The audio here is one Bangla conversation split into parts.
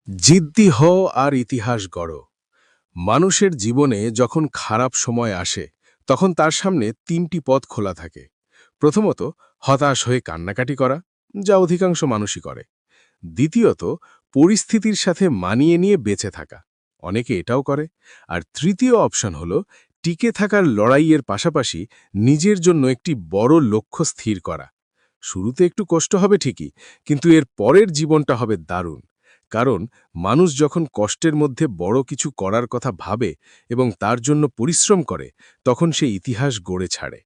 জিদ্দি হও আর ইতিহাস গড়ো। মানুষের জীবনে যখন খারাপ সময় আসে তখন তার সামনে তিনটি পথ খোলা থাকে। প্রথমত, হতাশ হয়ে কান্নাকাটি করা, যা অধিকাংশ মানুষই করে। দ্বিতীয়ত, পরিস্থিতির সাথে মানিয়ে নিয়ে বেঁচে থাকা, অনেকে এটাও করে। আর তৃতীয় অপশন হল টিকে থাকার লড়াইয়ের পাশাপাশি নিজের জন্য একটি বড় লক্ষ্য স্থির করা। শুরুতে একটু কষ্ট হবে ঠিকই, কিন্তু এর পরের জীবনটা হবে দারুণ। কারণ মানুষ যখন কষ্টের মধ্যে বড় কিছু করার কথা ভাবে এবং তার জন্য পরিশ্রম করে, তখন সে ইতিহাস গড়ে ছাড়ে।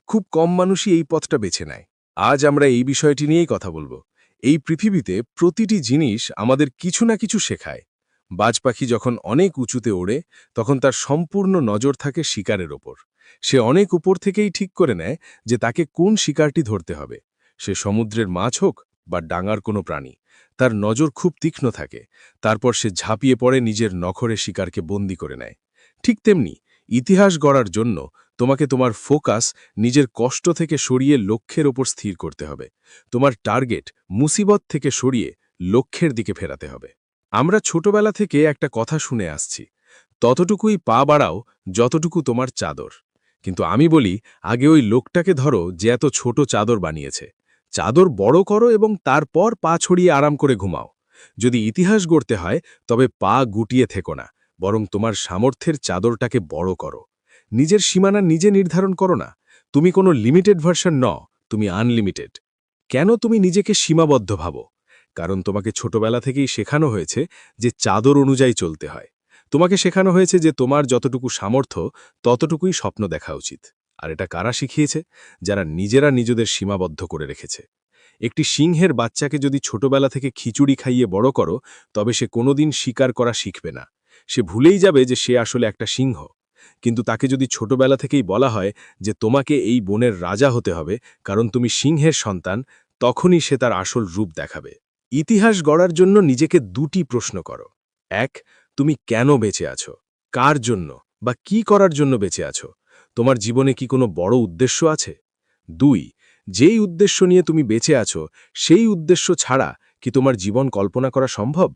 খুব কম মানুষই এই পথটা বেছে নেয়। আজ আমরা এই বিষয়টি নিয়েই কথা বলবো। এই পৃথিবীতে প্রতিটি জিনিস আমাদের কিছু না কিছু শেখায়। বাজ পাখি যখন অনেক উঁচুতে ওড়ে, তখন তার সম্পূর্ণ নজর থাকে শিকারের ওপর। সে অনেক উপর থেকেই ঠিক করে নেয় যে তাকে কোন শিকারটি ধরতে হবে। সে সমুদ্রের মাছ হোক বা ডাঙার কোনো প্রাণী, তার নজর খুব তীক্ষ্ণ থাকে। তারপর সে ঝাঁপিয়ে পড়ে নিজের নখরে শিকারকে বন্দি করে নেয়। ঠিক তেমনি ইতিহাস গড়ার জন্য তোমাকে তোমার ফোকাস নিজের কষ্ট থেকে সরিয়ে লক্ষ্যের ওপর স্থির করতে হবে। তোমার টার্গেট মুসিবত থেকে সরিয়ে লক্ষ্যের দিকে ফেরাতে হবে। আমরা ছোটবেলা থেকে একটা কথা শুনে আসছি, ততটুকুই পা বাড়াও যতটুকু তোমার চাদর। কিন্তু আমি বলি, আগে ওই লোকটাকে ধরো যে এত ছোট চাদর বানিয়েছে। চাদর বড় করো এবং তারপর পা ছড়িয়ে আরাম করে ঘুমাও। যদি ইতিহাস গড়তে হয়, তবে পা গুটিয়ে থেকো না, বরং তোমার সামর্থ্যের চাদরটাকে বড় করো। নিজের সীমানা নিজে নির্ধারণ করো না। তুমি কোনো লিমিটেড ভার্সন নও, তুমি আনলিমিটেড। কেন তুমি নিজেকে সীমাবদ্ধ ভাবো? কারণ তোমাকে ছোটবেলা থেকেই শেখানো হয়েছে যে চাদর অনুযায়ী চলতে হয়। তোমাকে শেখানো হয়েছে যে তোমার যতটুকু সামর্থ্য ততটুকুই স্বপ্ন দেখা উচিত। আর এটা কারা শিখিয়েছে? যারা নিজেরা নিজেদের সীমাবদ্ধ করে রেখেছে। একটি সিংহের বাচ্চাকে যদি ছোটবেলা থেকে খিচুড়ি খাইয়ে বড় করো, তবে সে কোনোদিন শিকার করা শিখবে না। সে ভুলেই যাবে যে সে আসলে একটা সিংহ। কিন্তু তাকে যদি ছোটবেলা থেকেই বলা হয় যে তোমাকে এই বনের রাজা হতে হবে, কারণ তুমি সিংহের সন্তান, তখনই সে তার আসল রূপ দেখাবে। ইতিহাস গড়ার জন্য নিজেকে দুটি প্রশ্ন করো। এক, তুমি কেন বেঁচে আছো? কার জন্য বা কি করার জন্য বেঁচে আছো? তোমার জীবনে কি কোনো বড় উদ্দেশ্য আছে? দুই, যেই উদ্দেশ্য নিয়ে তুমি বেঁচে আছো, সেই উদ্দেশ্য ছাড়া কি তোমার জীবন কল্পনা করা সম্ভব?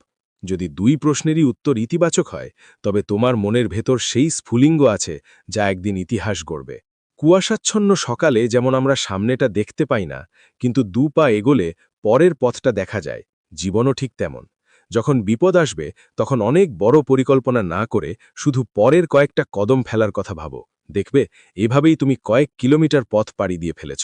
যদি দুই প্রশ্নেরই উত্তর ইতিবাচক হয়, তবে তোমার মনের ভেতর সেই স্ফুলিঙ্গ আছে যা একদিন ইতিহাস গড়বে। কুয়াশাচ্ছন্ন সকালে যেমন আমরা সামনেটা দেখতে পাই না, কিন্তু দু পা এগোলে পরের পথটা দেখা যায়, জীবনও ঠিক তেমন। যখন বিপদ আসবে, তখন অনেক বড় পরিকল্পনা না করে শুধু পরের কয়েকটা কদম ফেলার কথা ভাবো। দেখবে, এভাবেই তুমি কয়েক কিলোমিটার পথ পাড়ি দিয়ে ফেলেছ।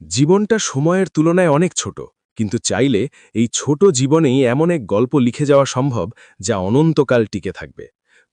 জীবনটা সময়ের তুলনায় অনেক ছোট, কিন্তু চাইলে এই ছোট জীবনেই এমন এক গল্প লিখে যাওয়া সম্ভব যা অনন্তকাল টিকে থাকবে।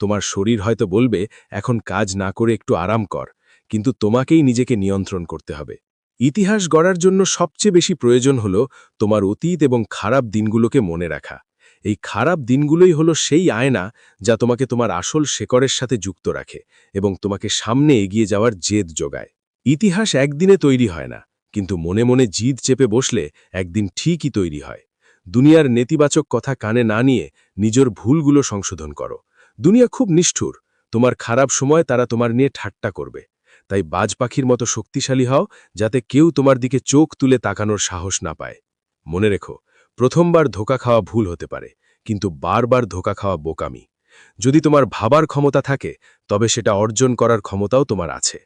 তোমার শরীর হয়তো বলবে এখন কাজ না করে একটু আরাম কর, কিন্তু তোমাকেই নিজেকে নিয়ন্ত্রণ করতে হবে। ইতিহাস গড়ার জন্য সবচেয়ে বেশি প্রয়োজন হল তোমার অতীত এবং খারাপ দিনগুলোকে মনে রাখা। এই খারাপ দিনগুলোই হলো সেই আয়না যা তোমাকে তোমার আসল শেকড়ের সাথে যুক্ত রাখে এবং তোমাকে সামনে এগিয়ে যাওয়ার জেদ যোগায়। ইতিহাস একদিনে তৈরি হয় না, কিন্তু মনে মনে জিদ চেপে বসলে একদিন ঠিকই তৈরি হয়। দুনিয়ার নেতিবাচক কথা কানে না নিয়ে নিজের ভুলগুলো সংশোধন করো। দুনিয়া খুব নিষ্ঠুর, তোমার খারাপ সময় তারা তোমার নিয়ে ঠাট্টা করবে। তাই বাজ পাখির মতো শক্তিশালী হও, যাতে কেউ তোমার দিকে চোখ তুলে তাকানোর সাহস না পায়। মনে রেখো, প্রথমবার ধোঁকা খাওয়া ভুল হতে পারে, কিন্তু বারবার ধোঁকা খাওয়া বোকামি। যদি তোমার ভাবার ক্ষমতা থাকে, তবে সেটা অর্জন করার ক্ষমতাও তোমার আছে।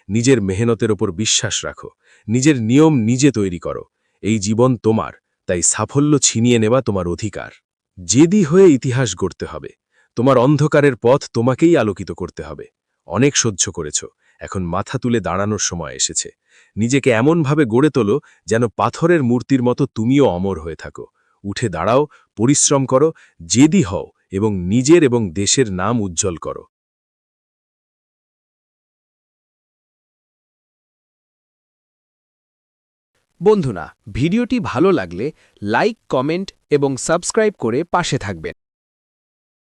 নিজের মেহনতের ওপর বিশ্বাস রাখো, নিজের নিয়ম নিজে তৈরি করো। এই জীবন তোমার, তাই সাফল্য ছিনিয়ে নেওয়া তোমার অধিকার। জেদি হয়ে ইতিহাস গড়তে হবে। তোমার অন্ধকারের পথ তোমাকেই আলোকিত করতে হবে। অনেক সহ্য করেছ, এখন মাথা তুলে দাঁড়ানোর সময় এসেছে। নিজেকে এমনভাবে গড়ে তোলো যেন পাথরের মূর্তির মতো তুমিও অমর হয়ে থাকো। উঠে দাঁড়াও, পরিশ্রম করো, জেদি হও এবং নিজের এবং দেশের নাম উজ্জ্বল করো। বন্ধুরা, ভিডিওটি ভালো লাগলে লাইক, কমেন্ট এবং সাবস্ক্রাইব করে পাশে থাকবেন।